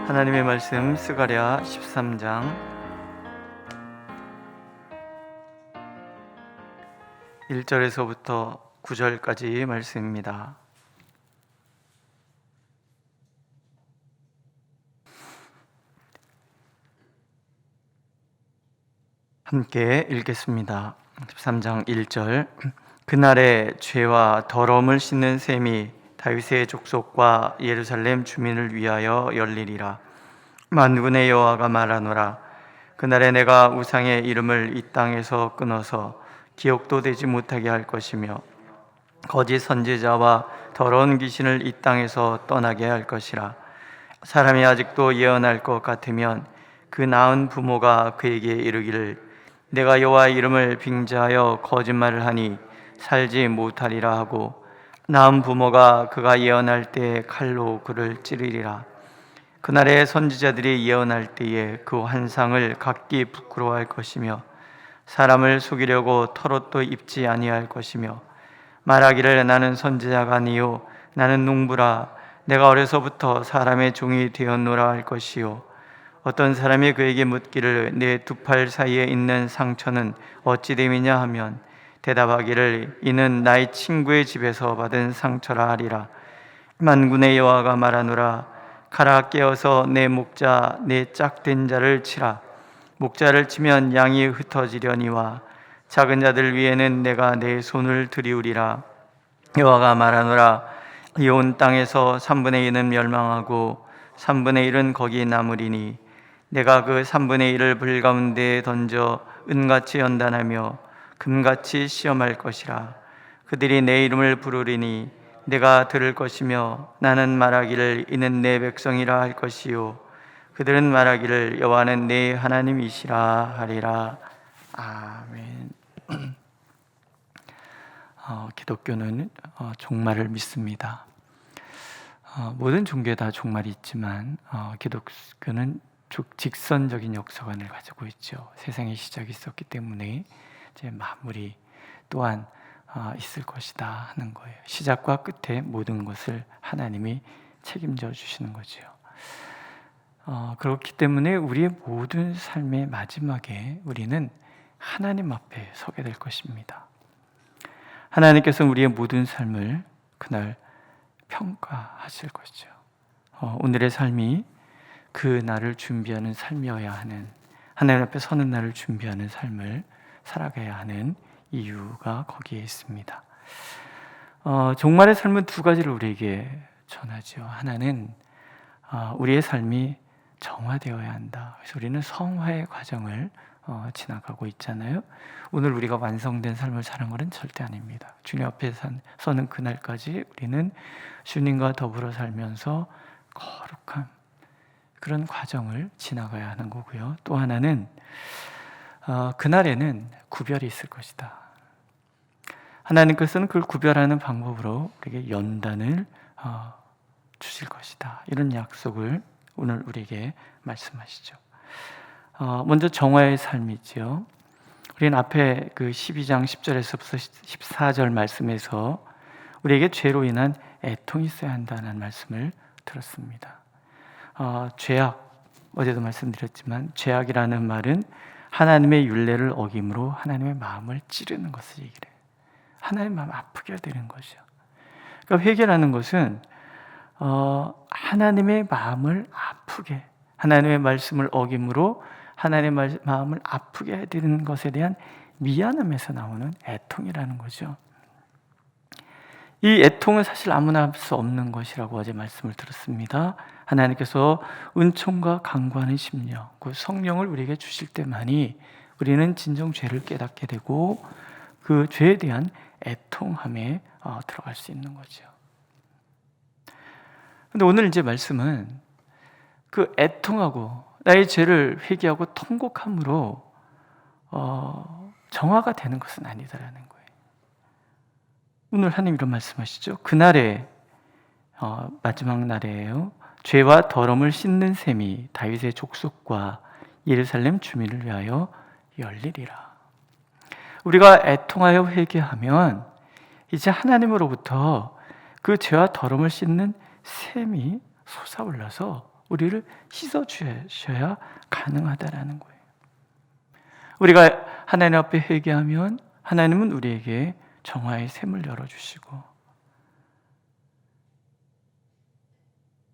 하나님의 말씀 스가랴 13장 1절에서부터 9절까지 말씀입니다. 함께 읽겠습니다. 13장 1절. 그날에 죄와 더러움을 씻는 셈이 다윗의 족속과 예루살렘 주민을 위하여 열리리라. 만군의 여호와가 말하노라. 그날에 내가 우상의 이름을 이 땅에서 끊어서 기억도 되지 못하게 할 것이며 거짓 선지자와 더러운 귀신을 이 땅에서 떠나게 할 것이라. 사람이 아직도 예언할 것 같으면 그 낳은 부모가 그에게 이르기를 내가 여호와의 이름을 빙자하여 거짓말을 하니 살지 못하리라 하고 낳은 부모가 그가 예언할 때에 칼로 그를 찌르리라. 그날에 선지자들이 예언할 때에 그 환상을 각기 부끄러워할 것이며 사람을 속이려고 털옷도 입지 아니할 것이며 말하기를 나는 선지자가 아니요 나는 농부라 내가 어려서부터 사람의 종이 되었노라 할 것이요 어떤 사람이 그에게 묻기를 내 두 팔 사이에 있는 상처는 어찌 됨이냐 하면 대답하기를 이는 나의 친구의 집에서 받은 상처라 하리라. 만군의 여호와가 말하노라. 가라 깨어서 내 목자 내 짝된 자를 치라. 목자를 치면 양이 흩어지려니와 작은 자들 위에는 내가 내 손을 들이우리라. 여호와가 말하노라. 이 온 땅에서 3분의 1은 멸망하고 3분의 1은 거기 남으리니 내가 그 3분의 1을 불 가운데에 던져 은같이 연단하며 금같이 시험할 것이라. 그들이 내 이름을 부르리니 내가 들을 것이며 나는 말하기를 이는 내 백성이라 할 것이요 그들은 말하기를 여호와는 내 하나님이시라 하리라. 아멘. 기독교는 종말을 믿습니다. 모든 종교에 다 종말이 있지만 기독교는 직선적인 역사관을 가지고 있죠. 세상의 시작이 있었기 때문에 이제 마무리 또한 있을 것이다 하는 거예요. 시작과 끝에 모든 것을 하나님이 책임져 주시는 거죠. 그렇기 때문에 우리의 모든 삶의 마지막에 우리는 하나님 앞에 서게 될 것입니다. 하나님께서 우리의 모든 삶을 그날 평가하실 것이죠. 오늘의 삶이 그 날을 준비하는 삶이어야 하는, 하나님 앞에 서는 날을 준비하는 삶을 살아가야 하는 이유가 거기에 있습니다. 종말의 삶은 두 가지를 우리에게 전하죠. 하나는 우리의 삶이 정화되어야 한다. 그래서 우리는 성화의 과정을 지나가고 있잖아요. 오늘 우리가 완성된 삶을 사는 것은 절대 아닙니다. 주님 앞에 서는 그날까지 우리는 주님과 더불어 살면서 거룩한 그런 과정을 지나가야 하는 거고요. 또 하나는 그날에는 구별이 있을 것이다. 하나님께서는 그걸 구별하는 방법으로 우리에게 연단을 주실 것이다. 이런 약속을 오늘 우리에게 말씀하시죠. 먼저 정화의 삶이죠. 우리는 앞에 그 12장 10절에서부터 14절 말씀에서 우리에게 죄로 인한 애통이 있어야 한다는 말씀을 들었습니다. 죄악, 어제도 말씀드렸지만 죄악이라는 말은 하나님의 율례를 어김으로 하나님의 마음을 찌르는 것을 얘기를 해요. 하나님의 마음을 아프게 되는 것이죠. 그러니까 회개라는 것은 하나님의 마음을 아프게, 하나님의 말씀을 어김으로 하나님의 마음을 아프게 해드리는 것에 대한 미안함에서 나오는 애통이라는 거죠. 이 애통은 사실 아무나 할 수 없는 것이라고 어제 말씀을 들었습니다. 하나님께서 은총과 강구하는 심령, 그 성령을 우리에게 주실 때만이 우리는 진정 죄를 깨닫게 되고 그 죄에 대한 애통함에 들어갈 수 있는 거죠. 근데 오늘 이제 말씀은 그 애통하고 나의 죄를 회개하고 통곡함으로 정화가 되는 것은 아니다라는 거예요. 오늘 하나님 이런 말씀하시죠. 그날에 마지막 날이에요. 죄와 더러움을 씻는 셈이 다윗의 족속과 예루살렘 주민을 위하여 열리리라. 우리가 애통하여 회개하면 이제 하나님으로부터 그 죄와 더러움을 씻는 셈이 솟아올라서 우리를 씻어주셔야 가능하다라는 거예요. 우리가 하나님 앞에 회개하면 하나님은 우리에게 정화의 샘을 열어주시고,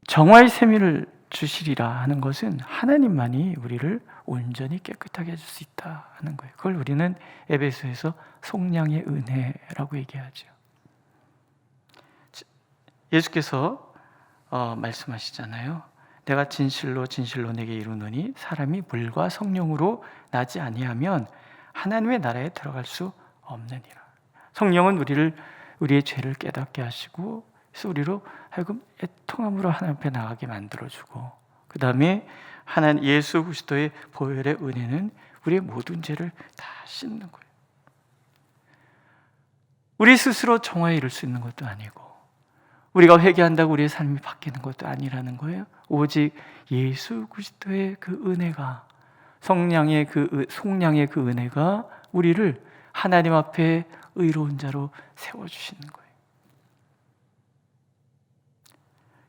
정화의 샘을 주시리라 하는 것은 하나님만이 우리를 온전히 깨끗하게 해줄 수 있다 하는 거예요. 그걸 우리는 에베소에서 속량의 은혜라고 얘기하죠. 예수께서 말씀하시잖아요. 내가 진실로 진실로 내게 이르노니 사람이 물과 성령으로 나지 아니하면 하나님의 나라에 들어갈 수 없느니라. 성령은 우리의 죄를 깨닫게 하시고, 그래서 우리로 하여금 애통함으로 하나님 앞에 나가게 만들어주고, 그 다음에 하나님 예수 그리스도의 보혈의 은혜는 우리의 모든 죄를 다 씻는 거예요. 우리 스스로 정화에 이를 수 있는 것도 아니고, 우리가 회개한다고 우리의 삶이 바뀌는 것도 아니라는 거예요. 오직 예수 그리스도의 그 은혜가, 속량의 그 은혜가 우리를 하나님 앞에 의로운 자로 세워주시는 거예요.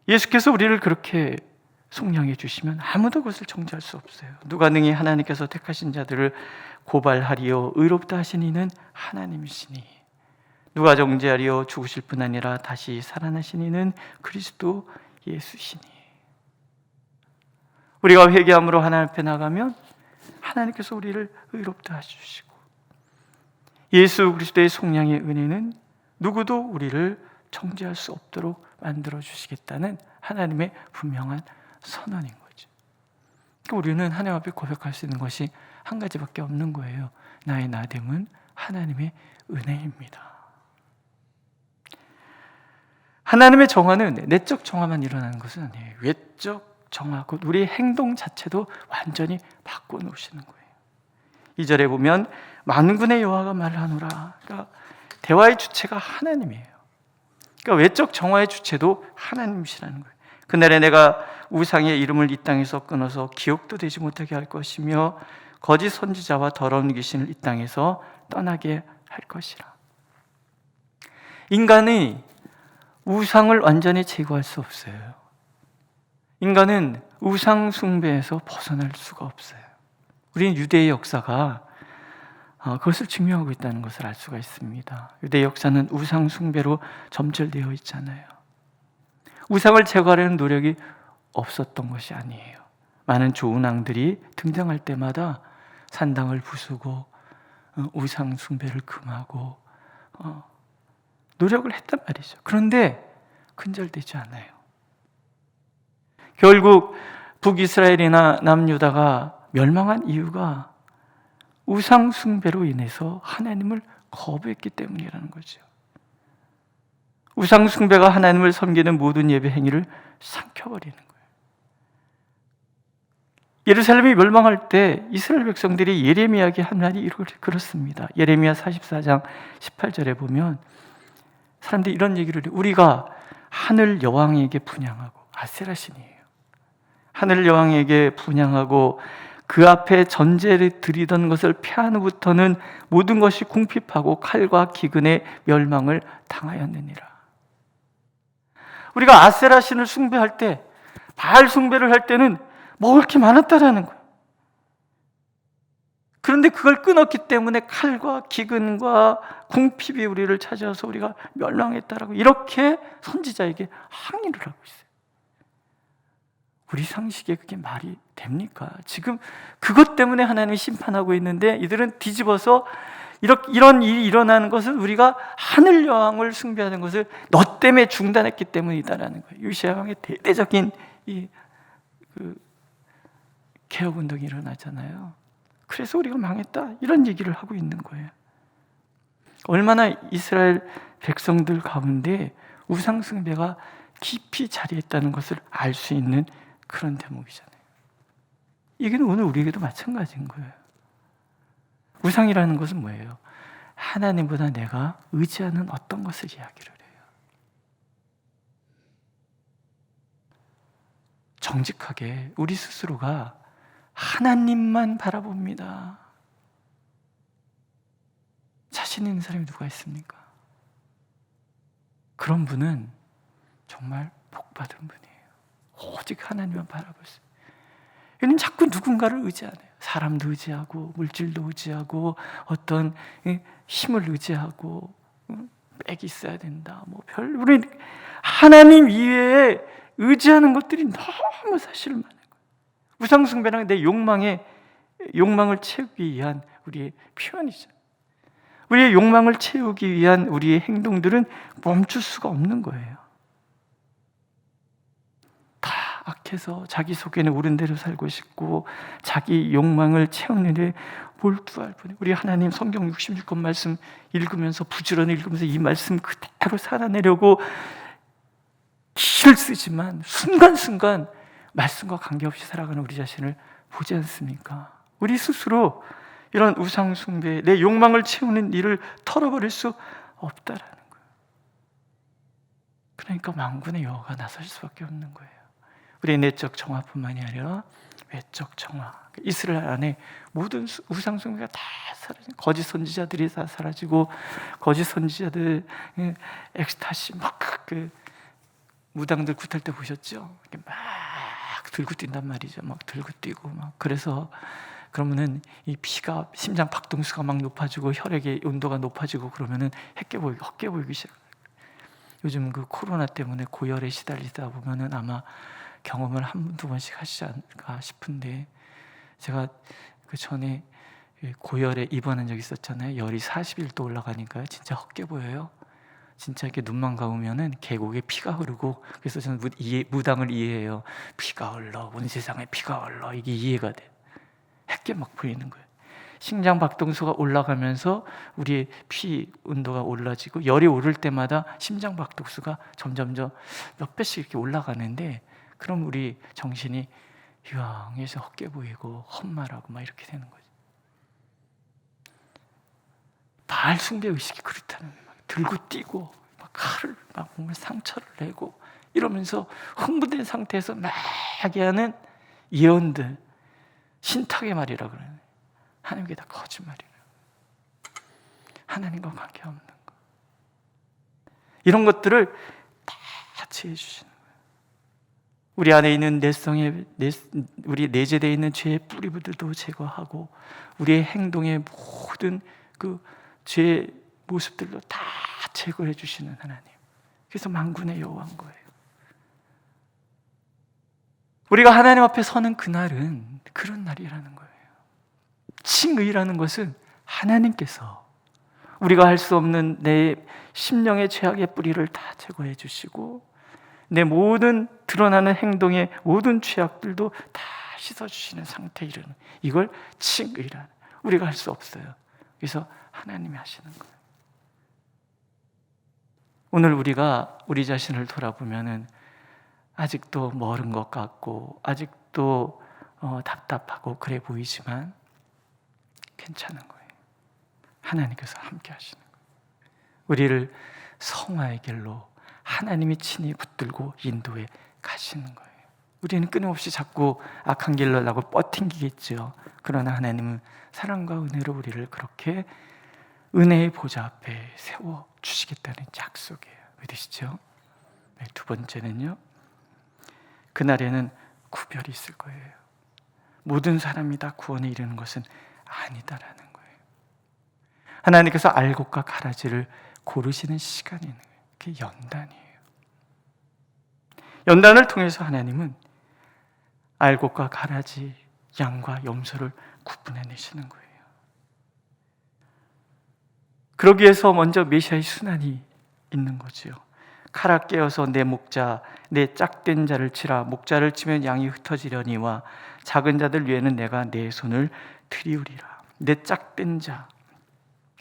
예수께서 우리를 그렇게 속량해 주시면 아무도 그것을 정죄할 수 없어요. 누가 능히 하나님께서 택하신 자들을 고발하리요 의롭다 하신 이는 하나님이시니, 누가 정죄하리요 죽으실 뿐 아니라 다시 살아나신 이는 그리스도 예수시니. 우리가 회개함으로 하나님 앞에 나가면 하나님께서 우리를 의롭다 해주시고, 예수 그리스도의 속량의 은혜는 누구도 우리를 정죄할 수 없도록 만들어 주시겠다는 하나님의 분명한 선언인 거죠. 우리는 하나님 앞에 고백할 수 있는 것이 한 가지밖에 없는 거예요. 나의 나됨은 하나님의 은혜입니다. 하나님의 정화는 내적 정화만 일어나는 것은 아니에요. 외적 정화, 곧 우리의 행동 자체도 완전히 바꿔놓으시는 거예요. 2절에 보면 만군의 여호와가 말하노라. 그러니까 대화의 주체가 하나님이에요. 그러니까 외적 정화의 주체도 하나님이시라는 거예요. 그날에 내가 우상의 이름을 이 땅에서 끊어서 기억도 되지 못하게 할 것이며 거짓 선지자와 더러운 귀신을 이 땅에서 떠나게 할 것이라. 인간이 우상을 완전히 제거할 수 없어요. 인간은 우상 숭배에서 벗어날 수가 없어요. 우리는 유대의 역사가 그것을 증명하고 있다는 것을 알 수가 있습니다. 유대 역사는 우상 숭배로 점철되어 있잖아요. 우상을 제거하려는 노력이 없었던 것이 아니에요. 많은 좋은 왕들이 등장할 때마다 산당을 부수고 우상 숭배를 금하고 노력을 했단 말이죠. 그런데 근절되지 않아요. 결국 북이스라엘이나 남유다가 멸망한 이유가 우상 숭배로 인해서 하나님을 거부했기 때문이라는 거죠. 우상 숭배가 하나님을 섬기는 모든 예배 행위를 삼켜버리는 거예요. 예루살렘이 멸망할 때 이스라엘 백성들이 예레미야에게 한 말이 그렇습니다. 예레미야 44장 18절에 보면 사람들이 이런 얘기를 해요. 우리가 하늘 여왕에게 분향하고, 아세라 신이에요. 하늘 여왕에게 분향하고 그 앞에 전제를 드리던 것을 폐한 후부터는 모든 것이 궁핍하고 칼과 기근의 멸망을 당하였느니라. 우리가 아세라 신을 숭배할 때, 바알 숭배를 할 때는 먹을 게 많았다라는 거예요. 그런데 그걸 끊었기 때문에 칼과 기근과 궁핍이 우리를 찾아와서 우리가 멸망했다라고 이렇게 선지자에게 항의를 하고 있어요. 우리 상식에 그게 말이 됩니까? 지금 그것 때문에 하나님이 심판하고 있는데 이들은 뒤집어서 이런 일이 일어나는 것은 우리가 하늘 여왕을 숭배하는 것을 너 때문에 중단했기 때문이다라는 거예요. 요시야 왕의 대대적인 개혁 운동이 일어나잖아요. 그래서 우리가 망했다 이런 얘기를 하고 있는 거예요. 얼마나 이스라엘 백성들 가운데 우상 숭배가 깊이 자리했다는 것을 알 수 있는 그런 대목이잖아요. 이게 오늘 우리에게도 마찬가지인 거예요. 우상이라는 것은 뭐예요? 하나님보다 내가 의지하는 어떤 것을 이야기를 해요. 정직하게 우리 스스로가 하나님만 바라봅니다. 자신 있는 사람이 누가 있습니까? 그런 분은 정말 복받은 분이에요. 오직 하나님만 바라볼 수. 우리는 자꾸 누군가를 의지하네요. 사람도 의지하고 물질도 의지하고 어떤 힘을 의지하고 백이 있어야 된다. 우리 하나님 이외에 의지하는 것들이 너무 사실 많은 거예요. 우상 숭배는 내 욕망을 채우기 위한 우리의 표현이죠. 우리의 욕망을 채우기 위한 우리의 행동들은 멈출 수가 없는 거예요. 다 악해서 자기 속에는 옳은 대로 살고 싶고 자기 욕망을 채우는 데 몰두할 뿐이에요. 우리 하나님 성경 66권 말씀 읽으면서 부지런히 읽으면서 이 말씀 그대로 살아내려고 기를 쓰지만 순간순간 말씀과 관계없이 살아가는 우리 자신을 보지 않습니까? 우리 스스로 이런 우상 숭배, 내 욕망을 채우는 일을 털어버릴 수 없다라는 거예요. 그러니까 만군의 여호와가 나설 수밖에 없는 거예요. 우리의 내적 정화뿐만이 아니라 외적 정화. 이스라엘 안에 모든 우상 숭배가 다 사라지고 거짓 선지자들이 다 사라지고 거짓 선지자들 엑스타시 무당들 굿할 때 보셨죠? 이렇게 막 들고 뛴단 말이죠. 막 들고 뛰고 막 그래서 그러면은 이 피가 심장 박동수가 막 높아지고 혈액의 온도가 높아지고 그러면은 헛게 보이기 시작. 요즘 그 코로나 때문에 고열에 시달리다 보면은 아마 경험을 두 번씩 하시지 않을까 싶은데 제가 그 전에 고열에 입원한 적이 있었잖아요. 열이 41도 올라가니까 진짜 헛게 보여요. 진짜 이렇게 눈만 감으면은 계곡에 피가 흐르고 그래서 저는 무당을 이해해요. 피가 흘러 온 세상에 피가 흘러 이게 이해가 돼. 햇게 막 보이는 거예요. 심장 박동수가 올라가면서 우리의 피 온도가 올라지고 열이 오를 때마다 심장 박동수가 점점점 몇 배씩 이렇게 올라가는데 그럼 우리 정신이 휴양해서 헛게 보이고 헛말하고 막 이렇게 되는 거죠. 바알 숭배 의식이 그렇다는 거예요. 막 들고 뛰고 막 칼을 막 몸에 상처를 내고 이러면서 흥분된 상태에서 막 하는 예언들 신탁의 말이라 그러네. 하나님께 다 거짓말이라. 하나님과 관계없는 거. 이런 것들을 다 제해 주시는 거예요. 우리 안에 있는 우리 내재되어 있는 죄의 뿌리들도 제거하고 우리의 행동의 모든 그 죄의 모습들도 다 제거해 주시는 하나님. 그래서 만군의 여호와인 거예요. 우리가 하나님 앞에 서는 그날은 그런 날이라는 거예요. 칭의라는 것은 하나님께서 우리가 할 수 없는 내 심령의 죄악의 뿌리를 다 제거해 주시고 내 모든 드러나는 행동의 모든 죄악들도 다 씻어주시는 상태에 이르는 이걸 칭의라는 우리가 할 수 없어요. 그래서 하나님이 하시는 거예요. 오늘 우리가 우리 자신을 돌아보면은 아직도 멀은 것 같고 아직도 답답하고 그래 보이지만 괜찮은 거예요. 하나님께서 함께 하시는 거예요. 우리를 성화의 길로 하나님이 친히 붙들고 인도해 가시는 거예요. 우리는 끊임없이 자꾸 악한 길로 나고 뻗팅기겠죠. 그러나 하나님은 사랑과 은혜로 우리를 그렇게 은혜의 보좌 앞에 세워주시겠다는 약속이에요. 믿으시죠? 네, 두 번째는요, 그날에는 구별이 있을 거예요. 모든 사람이 다 구원에 이르는 것은 아니다라는 거예요. 하나님께서 알곡과 가라지를 고르시는 시간이 있는 거예요. 그게 연단이에요. 연단을 통해서 하나님은 알곡과 가라지, 양과 염소를 구분해내시는 거예요. 그러기 위해서 먼저 메시아의 순환이 있는 거지요. 칼아 깨어서 내 목자, 내 짝된 자를 치라. 목자를 치면 양이 흩어지려니와 작은 자들 위에는 내가 내 손을 들이우리라. 내 짝된 자,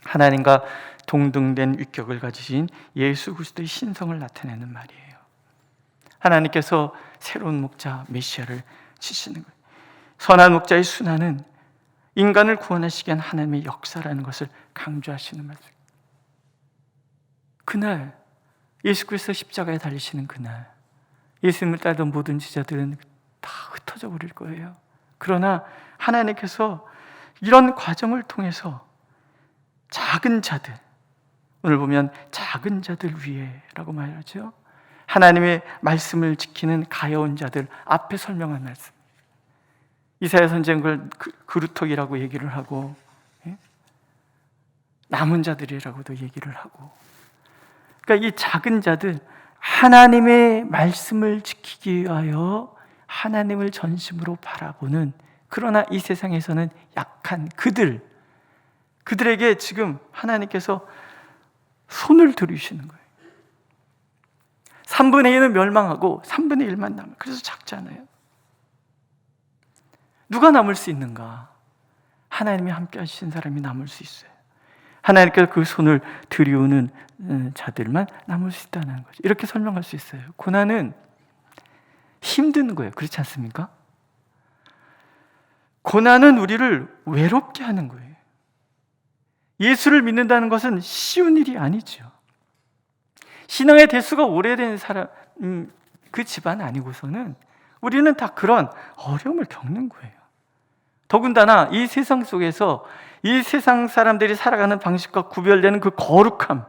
하나님과 동등된 위격을 가지신 예수 그리스도의 신성을 나타내는 말이에요. 하나님께서 새로운 목자 메시아를 치시는 거예요. 선한 목자의 순환은 인간을 구원하시기 위한 하나님의 역사라는 것을 강조하시는 말이에요. 그날 예수 그리스도 십자가에 달리시는 그날 예수님을 따르던 모든 지자들은 다 흩어져 버릴 거예요. 그러나 하나님께서 이런 과정을 통해서 작은 자들, 오늘 보면 작은 자들 위에라고 말하죠. 하나님의 말씀을 지키는 가여운 자들 앞에 설명한 말씀. 이사야 선지자는 그걸 그루터기라고 얘기를 하고, 남은 자들이라고도 얘기를 하고. 그러니까 이 작은 자들, 하나님의 말씀을 지키기 위하여 하나님을 전심으로 바라보는, 그러나 이 세상에서는 약한 그들에게 지금 하나님께서 손을 들이시는 거예요. 3분의 1은 멸망하고 3분의 1만 남아요. 그래서 작잖아요. 누가 남을 수 있는가? 하나님이 함께 하신 사람이 남을 수 있어요. 하나님께서 그 손을 들이우는 자들만 남을 수 있다는 거죠. 이렇게 설명할 수 있어요. 고난은 힘든 거예요. 그렇지 않습니까? 고난은 우리를 외롭게 하는 거예요. 예수를 믿는다는 것은 쉬운 일이 아니죠. 신앙의 대수가 오래된 사람, 그 집안 아니고서는 우리는 다 그런 어려움을 겪는 거예요. 더군다나 이 세상 속에서 이 세상 사람들이 살아가는 방식과 구별되는 그 거룩함,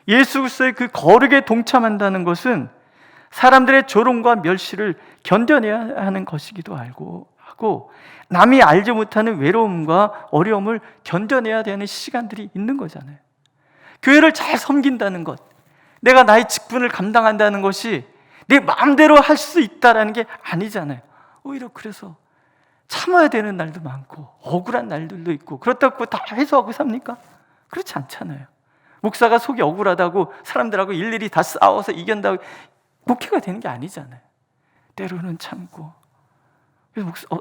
예수 그리스도의 그 거룩에 동참한다는 것은 사람들의 조롱과 멸시를 견뎌내야 하는 것이기도 하고, 남이 알지 못하는 외로움과 어려움을 견뎌내야 되는 시간들이 있는 거잖아요. 교회를 잘 섬긴다는 것, 내가 나의 직분을 감당한다는 것이 내 마음대로 할 수 있다는 게 아니잖아요. 오히려 그래서 참아야 되는 날도 많고 억울한 날들도 있고, 그렇다고 다 해소하고 삽니까? 그렇지 않잖아요. 목사가 속이 억울하다고 사람들하고 일일이 다 싸워서 이긴다고 목회가 되는 게 아니잖아요. 때로는 참고.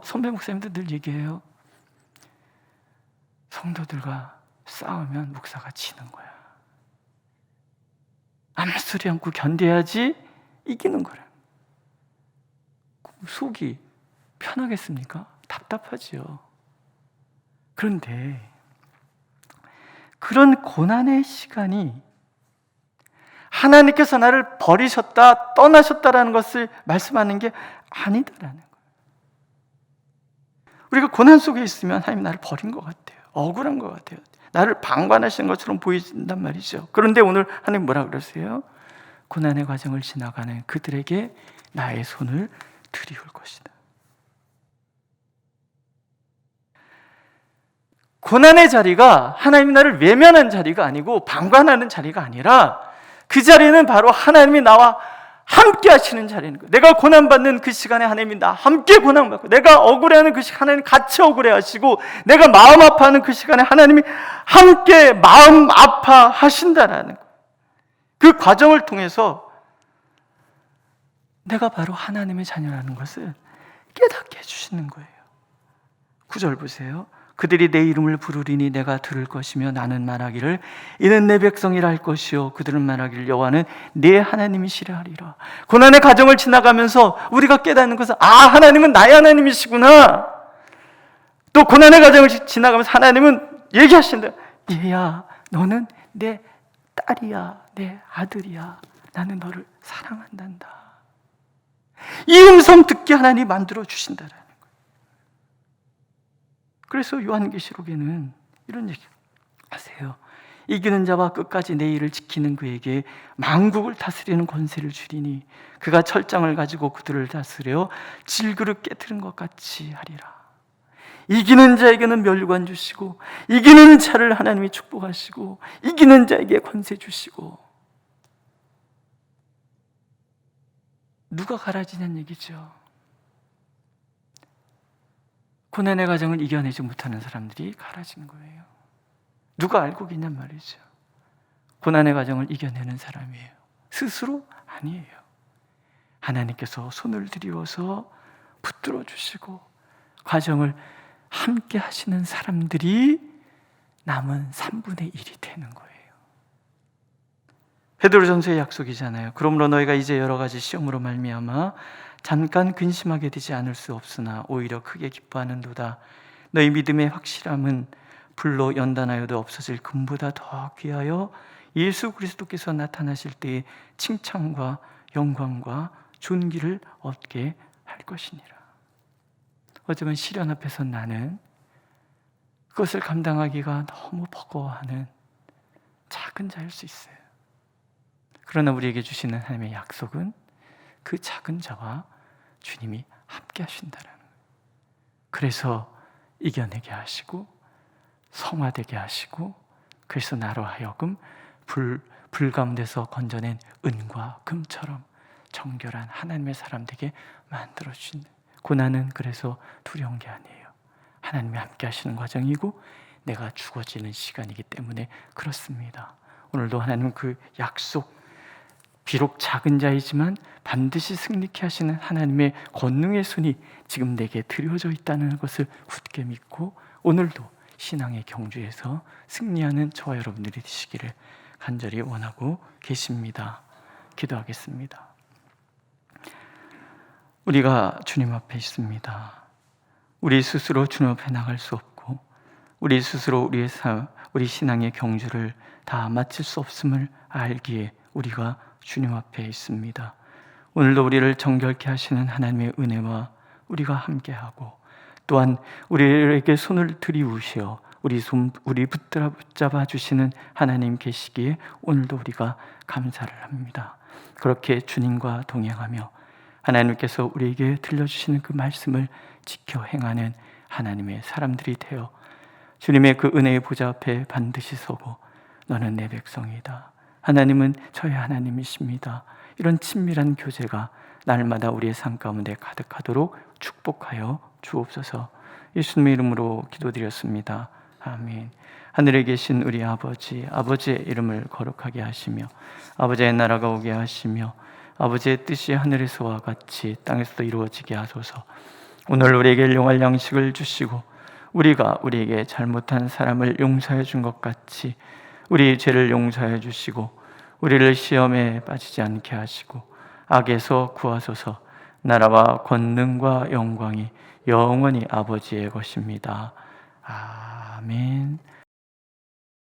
선배 목사님들 늘 얘기해요. 성도들과 싸우면 목사가 지는 거야. 아무 소리 않고 견뎌야지 이기는 거라. 속이 편하겠습니까? 답답하지요. 그런데 그런 고난의 시간이 하나님께서 나를 버리셨다, 떠나셨다라는 것을 말씀하는 게 아니다라는 거예요. 우리가 고난 속에 있으면 하나님 나를 버린 것 같아요. 억울한 것 같아요. 나를 방관하시는 것처럼 보인단 말이죠. 그런데 오늘 하나님 뭐라 그러세요? 고난의 과정을 지나가는 그들에게 나의 손을 들이울 것이다. 고난의 자리가 하나님이 나를 외면한 자리가 아니고 방관하는 자리가 아니라, 그 자리는 바로 하나님이 나와 함께 하시는 자리인 거예요. 내가 고난받는 그 시간에 하나님이 나와 함께 고난받고, 내가 억울해하는 그 시간에 하나님 같이 억울해하시고, 내가 마음 아파하는 그 시간에 하나님이 함께 마음 아파하신다라는 거예요. 그 과정을 통해서 내가 바로 하나님의 자녀라는 것을 깨닫게 해주시는 거예요. 9절 보세요. 그들이 내 이름을 부르리니 내가 들을 것이며 나는 말하기를 이는 내 백성이라 할 것이요 그들은 말하기를 여호와는 내 하나님이시라 하리라. 고난의 과정을 지나가면서 우리가 깨닫는 것은, 하나님은 나의 하나님이시구나. 또 고난의 과정을 지나가면서 하나님은 얘기하신다. 얘야, 너는 내 딸이야, 내 아들이야. 나는 너를 사랑한단다. 이 음성 듣게 하나님이 만들어 주신다라는 거예요. 그래서 요한계시록에는 이런 얘기 하세요. 이기는 자와 끝까지 내 일을 지키는 그에게 만국을 다스리는 권세를 주리니 그가 철장을 가지고 그들을 다스려 질그릇 깨트린 것 같이 하리라. 이기는 자에게는 멸관 주시고, 이기는 자를 하나님이 축복하시고, 이기는 자에게 권세 주시고. 누가 갈아지냐는 얘기죠. 고난의 과정을 이겨내지 못하는 사람들이 갈아진 거예요. 누가 알고 있냔 말이죠. 고난의 과정을 이겨내는 사람이에요. 스스로 아니에요. 하나님께서 손을 들이워서 붙들어 주시고 과정을 함께 하시는 사람들이 남은 3분의 1이 되는 거예요. 베드로전서의 약속이잖아요. 그러므로 너희가 이제 여러 가지 시험으로 말미암아 잠깐 근심하게 되지 않을 수 없으나 오히려 크게 기뻐하는도다. 너희 믿음의 확실함은 불로 연단하여도 없어질 금보다 더 귀하여 예수 그리스도께서 나타나실 때에 칭찬과 영광과 존귀를 얻게 할 것이니라. 어쩌면 시련 앞에서 나는 그것을 감당하기가 너무 버거워하는 작은 자일 수 있어요. 그러나 우리에게 주시는 하나님의 약속은 그 작은 자와 주님이 함께 하신다라는 거예요. 그래서 이겨내게 하시고 성화되게 하시고, 그래서 나로 하여금 불 가운데서 건져낸 은과 금처럼 정결한 하나님의 사람 되게 만들어주신, 고난은 그래서 두려운 게 아니에요. 하나님이 함께 하시는 과정이고 내가 죽어지는 시간이기 때문에 그렇습니다. 오늘도 하나님은 그 약속, 비록 작은 자이지만 반드시 승리케 하시는 하나님의 권능의 손이 지금 내게 드려져 있다는 것을 굳게 믿고 오늘도 신앙의 경주에서 승리하는 저와 여러분들이 되시기를 간절히 원하고 계십니다. 기도하겠습니다. 우리가 주님 앞에 있습니다. 우리 스스로 주님 앞에 나갈 수 없고 우리 스스로 우리 신앙의 경주를 다 마칠 수 없음을 알기에 우리가 주님 앞에 있습니다. 오늘도 우리를 정결케 하시는 하나님의 은혜와 우리가 함께하고, 또한 우리에게 손을 들이우시어 우리 붙잡아 주시는 하나님 계시기에 오늘도 우리가 감사를 합니다. 그렇게 주님과 동행하며 하나님께서 우리에게 들려주시는 그 말씀을 지켜 행하는 하나님의 사람들이 되어 주님의 그 은혜의 보좌 앞에 반드시 서고 너는 내 백성이다, 하나님은 저의 하나님이십니다, 이런 친밀한 교제가 날마다 우리의 삶 가운데 가득하도록 축복하여 주옵소서. 예수님의 이름으로 기도드렸습니다. 아멘. 하늘에 계신 우리 아버지의 이름을 거룩하게 하시며 아버지의 나라가 오게 하시며 아버지의 뜻이 하늘에서와 같이 땅에서도 이루어지게 하소서. 오늘 우리에게 일용할 양식을 주시고 우리가 우리에게 잘못한 사람을 용서해 준 것 같이 우리 죄를 용서해 주시고 우리를 시험에 빠지지 않게 하시고 악에서 구하소서. 나라와 권능과 영광이 영원히 아버지의 것입니다. 아멘.